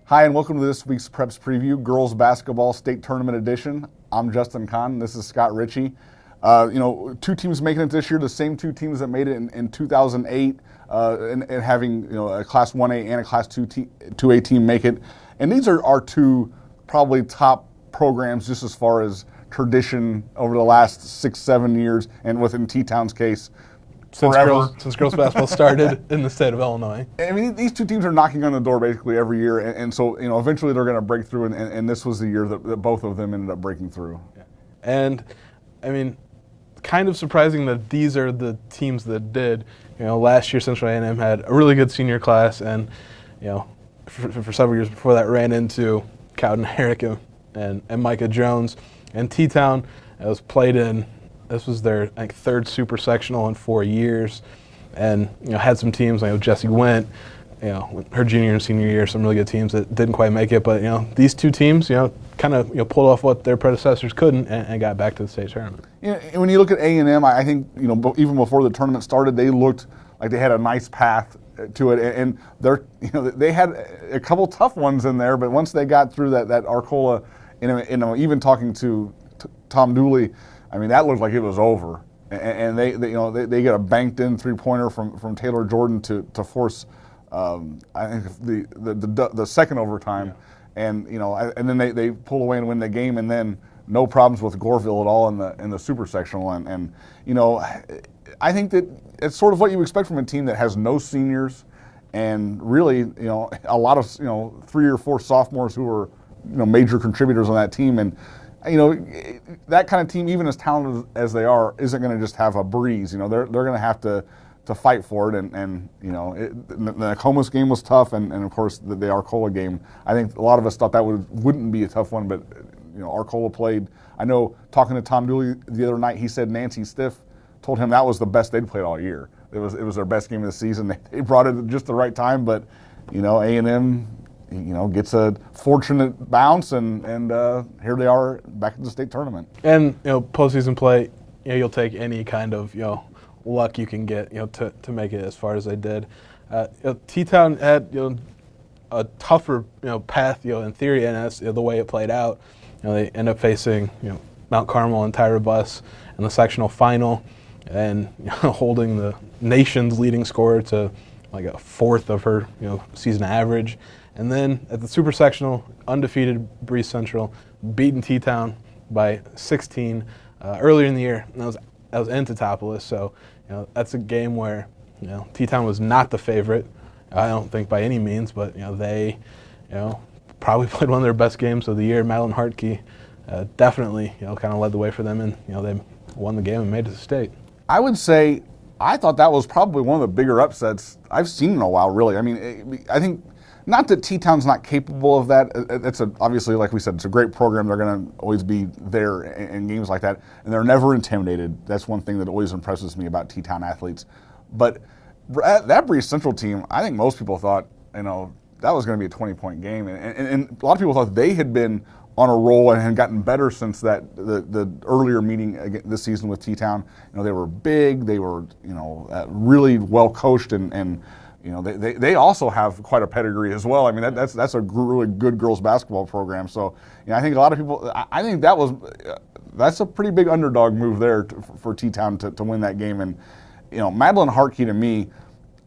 Hi, and welcome to this week's Preps Preview, Girls Basketball State Tournament Edition. I'm Justin Conn. This is Scott Richey. Two teams making it this year, the same two teams that made it in 2008, and having a Class 1A and a Class 2A team make it. And these are our two probably top programs just as far as tradition over the last 6-7 years, and within T-Town's case, since girls basketball started in the state of Illinois. I mean, these two teams are knocking on the door basically every year, and so eventually they're going to break through, and this was the year that both of them ended up breaking through. Yeah. And I mean, kind of surprising that these are the teams that did. Last year Central A&M had a really good senior class, and for several years before that ran into Cowden Herrick and Micah Jones, and T-Town was played in. This was their third super sectional in 4 years, and had some teams. Jessie Went, her junior and senior year, some really good teams that didn't quite make it. But these two teams, kind of pulled off what their predecessors couldn't and got back to the state tournament. When you look at A&M, I think even before the tournament started, they looked like they had a nice path to it, and they had a couple tough ones in there. But once they got through that Arcola, even talking to Tom Dooley, I mean, that looked like it was over, and they get a banked-in three-pointer from Taylor Jordan to force, I think the second overtime, yeah. and then they pull away and win the game, and then no problems with Goreville at all in the super sectional, and I think that it's sort of what you expect from a team that has no seniors, and really a lot of 3 or 4 sophomores who are major contributors on that team, and that kind of team, even as talented as they are, isn't going to just have a breeze. They're going to have to fight for it. And the Comus game was tough, and of course the Arcola game. I think a lot of us thought that wouldn't be a tough one, but Arcola played. I know talking to Tom Dooley the other night, he said Nancy Stiff told him that was the best they'd played all year. It was their best game of the season. They brought it at just the right time, but A&M. Gets a fortunate bounce, and here they are back in the state tournament. And postseason play, you'll take any kind of luck you can get to make it as far as they did. T-Town had a tougher path in theory, and that's the way it played out. They end up facing Mount Carmel and Tyra Buss in the sectional final, and holding the nation's leading scorer to like a fourth of her season average. And then at the super sectional, undefeated Breese Central beaten T-Town by 16 earlier in the year. And that was in Teutopolis, so that's a game where T-Town was not the favorite. I don't think by any means, but they probably played one of their best games of the year. Madeline Hartke definitely kind of led the way for them, and they won the game and made it to state. I would say I thought that was probably one of the bigger upsets I've seen in a while. Really, I mean, I think. Not that T-Town's not capable of that. It's obviously, like we said, it's a great program. They're going to always be there in games like that, and they're never intimidated. That's one thing that always impresses me about T-Town athletes. But that Breese Central team, I think most people thought, that was going to be a 20-point game, and a lot of people thought they had been on a roll and had gotten better since the earlier meeting this season with T-Town. They were big. They were really well coached and. They also have quite a pedigree as well. I mean, that's a really good girls basketball program. So, I think a lot of people. I think that's a pretty big underdog move there for T-Town to win that game. And Madeline Hartke, to me,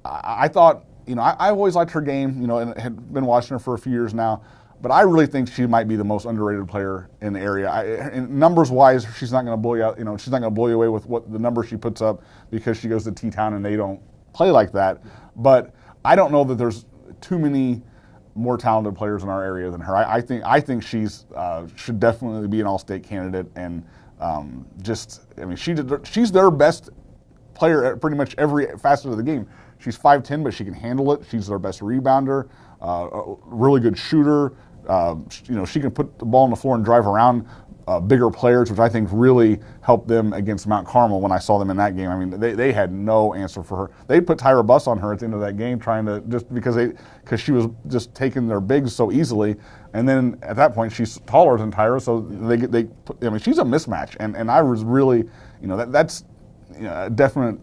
I thought I always liked her game. And had been watching her for a few years now. But I really think she might be the most underrated player in the area. Numbers wise, she's not going to blow you out. She's not going to blow you away with what the numbers she puts up because she goes to T-Town and they don't play like that. But I don't know that there's too many more talented players in our area than her. I think she's should definitely be an all-state candidate, and she's their best player at pretty much every facet of the game. She's 5'10", but she can handle it. She's their best rebounder, a really good shooter. She can put the ball on the floor and drive around bigger players, which I think really helped them against Mount Carmel when I saw them in that game. I mean, they had no answer for her. They put Tyra Buss on her at the end of that game, trying to because she was just taking their bigs so easily. And then at that point, she's taller than Tyra, so she's a mismatch. And I was really, that's a definite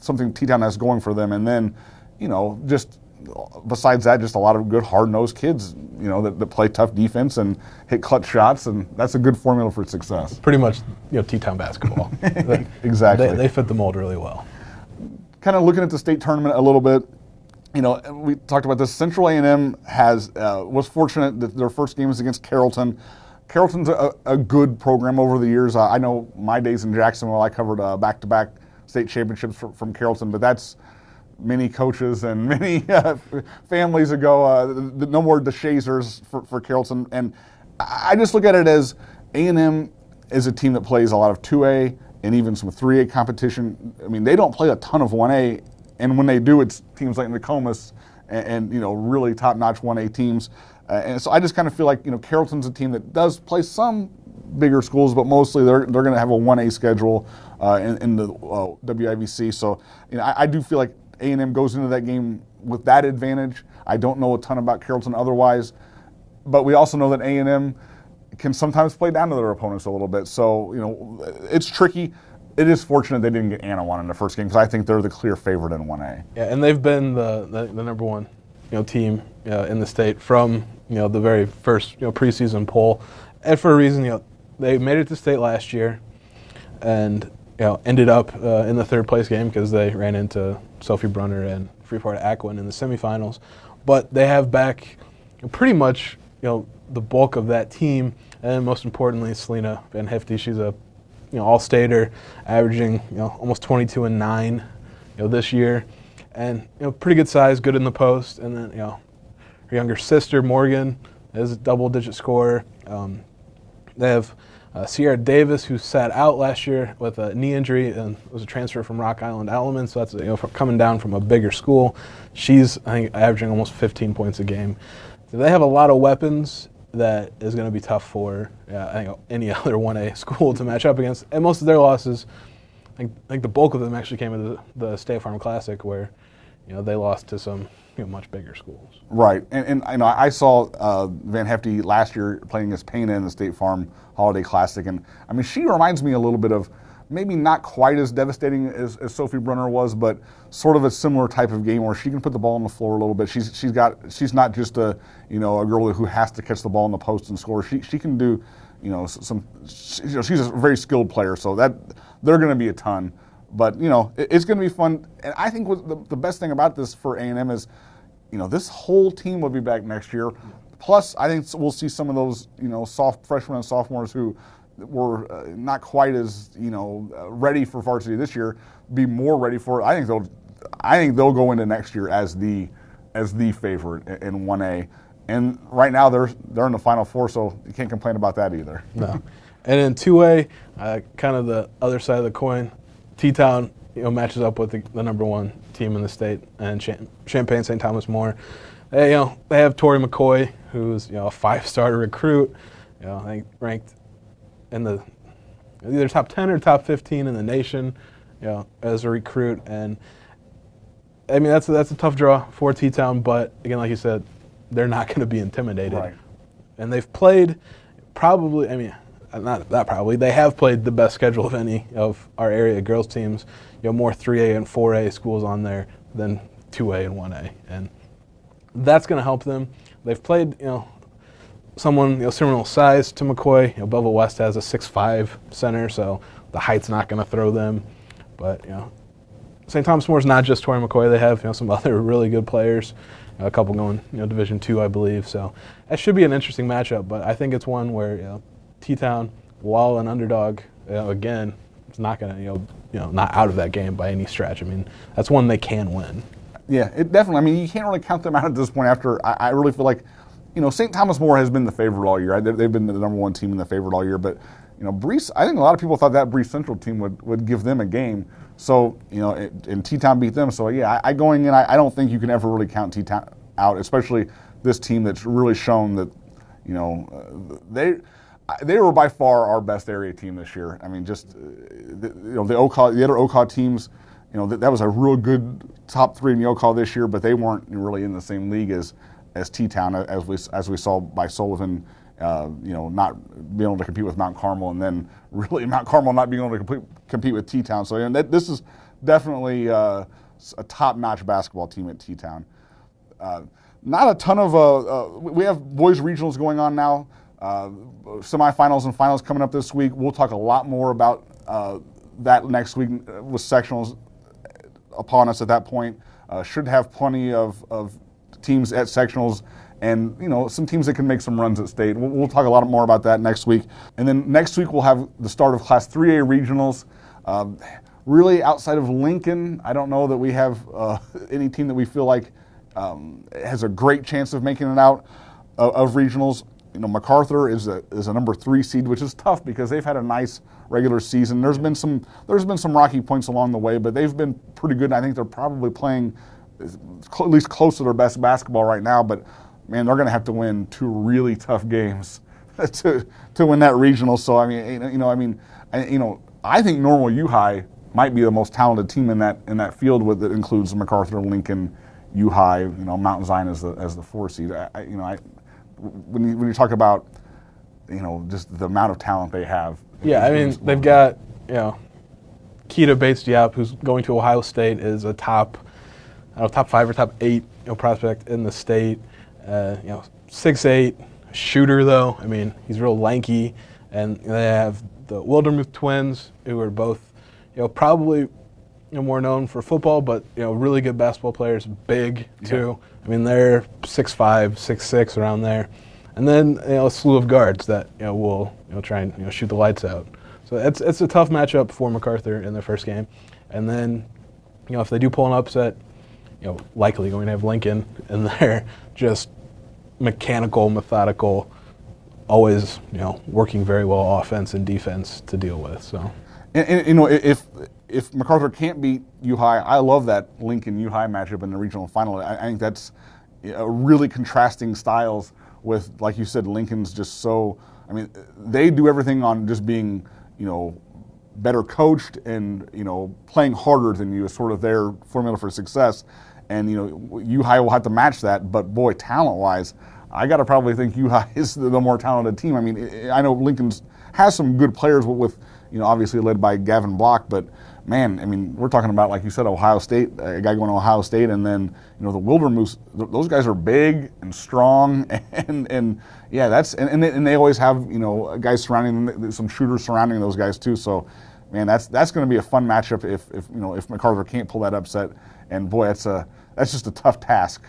something T-Town has going for them. And then, just besides that, just a lot of good hard-nosed kids, that play tough defense and hit clutch shots, and that's a good formula for success. Pretty much, T-Town basketball. Exactly. They fit the mold really well. Kind of looking at the state tournament a little bit, we talked about this. Central A&M was fortunate that their first game was against Carrollton. Carrollton's a good program over the years. I know my days in Jacksonville, I covered back-to-back state championships from Carrollton, but that's many coaches and many families ago. No more DeShazers for Carrollton. And I just look at it as A&M is a team that plays a lot of 2A and even some 3A competition. I mean, they don't play a ton of 1A, and when they do, it's teams like Nokomis and really top-notch 1A teams. And so I just kind of feel like Carrollton's a team that does play some bigger schools, but mostly they're going to have a 1A schedule in the WIVC. So I do feel like A&M goes into that game with that advantage. I don't know a ton about Carrollton otherwise, but we also know that A&M can sometimes play down to their opponents a little bit. So it's tricky. It is fortunate they didn't get Anawan in the first game because I think they're the clear favorite in 1A. Yeah, and they've been the number one team in the state from the very first preseason poll, and for a reason. They made it to state last year, and ended up in the third place game because they ran into Sophie Brunner and Freeport-Aquin in the semifinals. But they have back pretty much the bulk of that team, and most importantly, Selena Van Hefty. She's a all-stater, averaging almost 22 and 9 this year, and pretty good size, good in the post. And then her younger sister Morgan is a double-digit scorer. They have Sierra Davis, who sat out last year with a knee injury and was a transfer from Rock Island Elements. So that's coming down from a bigger school. She's, I think, averaging almost 15 points a game. So they have a lot of weapons that is going to be tough for I think any other 1A school to match up against. And most of their losses, I think the bulk of them actually came in the State Farm Classic, where they lost to some much bigger schools. Right, and I saw Van Hefty last year playing against Pana in the State Farm Holiday Classic, and I mean she reminds me a little bit of, maybe not quite as devastating as Sophie Brunner was, but sort of a similar type of game where she can put the ball on the floor a little bit. She's not just a girl who has to catch the ball in the post and score. She can do she's a very skilled player, so that they're going to be a ton. But it's going to be fun, and I think the best thing about this for A&M is, this whole team will be back next year. Plus, I think we'll see some of those soft freshmen and sophomores who were not quite as ready for varsity this year be more ready for it. I think they'll go into next year as the favorite in 1A. And right now they're in the Final Four, so you can't complain about that either. No. And in 2A, kind of the other side of the coin, T-Town matches up with the number one team in the state, and Champaign St. Thomas More. They have Tori McCoy, who's a 5-star recruit. I think ranked in the either top 10 or top 15 in the nation, as a recruit. And I mean that's a tough draw for T-Town, but again, like you said, they're not going to be intimidated. Right. And they've played probably, they have played the best schedule of any of our area girls teams. More 3A and 4A schools on there than 2A and 1A. And that's going to help them. They've played, someone similar size to McCoy. Belleville West has a 6'5" center, so the height's not going to throw them. But, St. Thomas More is not just Tori McCoy. They have, some other really good players. A couple going, Division II, I believe. So that should be an interesting matchup. But I think it's one where, T-Town, while an underdog, again, it's not going to, not out of that game by any stretch. I mean, that's one they can win. Yeah, it definitely. I mean, you can't really count them out at this point. After I really feel like, St. Thomas More has been the favorite all year. They've been the number one team and the favorite all year. But Breese, I think a lot of people thought that Breese Central team would give them a game. So and T-Town beat them. So yeah, I going in, I don't think you can ever really count T-Town out, especially this team that's really shown that they were by far our best area team this year. I mean, just the other OCAW teams. That was a real good top 3 in the OCAW this year, but they weren't really in the same league as T-Town, as we saw by Sullivan, not being able to compete with Mount Carmel, and then really Mount Carmel not being able to compete with T-Town. So this is definitely a top-notch basketball team at T-Town. Not a ton of, we have boys regionals going on now, semifinals and finals coming up this week. We'll talk a lot more about that next week with sectionals upon us at that point. Should have plenty of teams at sectionals and, some teams that can make some runs at state. We'll talk a lot more about that next week. And then next week we'll have the start of Class 3A regionals. Really, outside of Lincoln, I don't know that we have any team that we feel like has a great chance of making it out of regionals. MacArthur is a number 3 seed, which is tough because they've had a nice regular season. There's been some rocky points along the way, but they've been pretty good. And I think they're probably playing at least close to their best basketball right now. But man, they're going to have to win 2 really tough games to win that regional. So I think Normal U High might be the most talented team in that field that includes MacArthur, Lincoln, U High, Mountain Zion as the 4 seed. When you talk about just the amount of talent they have. Yeah, they've got Keita Bates-Diop, who's going to Ohio State, is a top 5 or top 8 prospect in the state. 6'8", shooter though. He's real lanky, and they have the Wildermuth twins, who are both probably more known for football, but really good basketball players, big too. Yeah. They're 6'5", 6'6", around there, and then a slew of guards that will try and shoot the lights out. So it's a tough matchup for MacArthur in their first game, and then if they do pull an upset, likely going to have Lincoln in there, just mechanical, methodical, always working very well offense and defense to deal with. So, and if MacArthur can't beat U High, I love that Lincoln U High matchup in the regional final. I think that's a really contrasting styles with, like you said, Lincoln's just so. They do everything on just being better coached and playing harder than you is sort of their formula for success. And U High will have to match that, but boy, talent-wise, I got to probably think U High is the more talented team. I know Lincoln has some good players with obviously led by Gavin Block, but man, we're talking about, like you said, Ohio State, a guy going to Ohio State, and then the Wildermoose. Those guys are big and strong, and yeah, and they always have guys surrounding them, some shooters surrounding those guys too. So, man, that's going to be a fun matchup if MacArthur can't pull that upset. And boy, that's just a tough task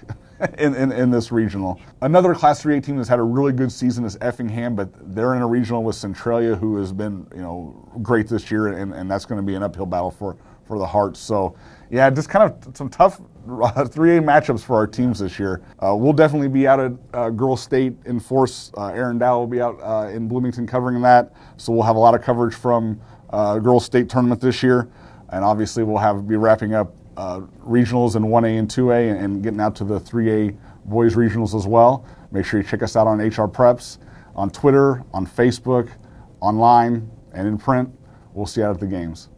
in this regional. Another Class 3A team that's had a really good season is Effingham, but they're in a regional with Centralia, who has been great this year, and that's going to be an uphill battle for the Hearts. So yeah, just kind of some tough 3A matchups for our teams this year. We'll definitely be out at Girls State in force. Aaron Dow will be out in Bloomington covering that, so we'll have a lot of coverage from Girls State tournament this year, and obviously we'll be wrapping up regionals in 1A and 2A and getting out to the 3A boys regionals as well. Make sure you check us out on HR Preps, on Twitter, on Facebook, online, and in print. We'll see you out at the games.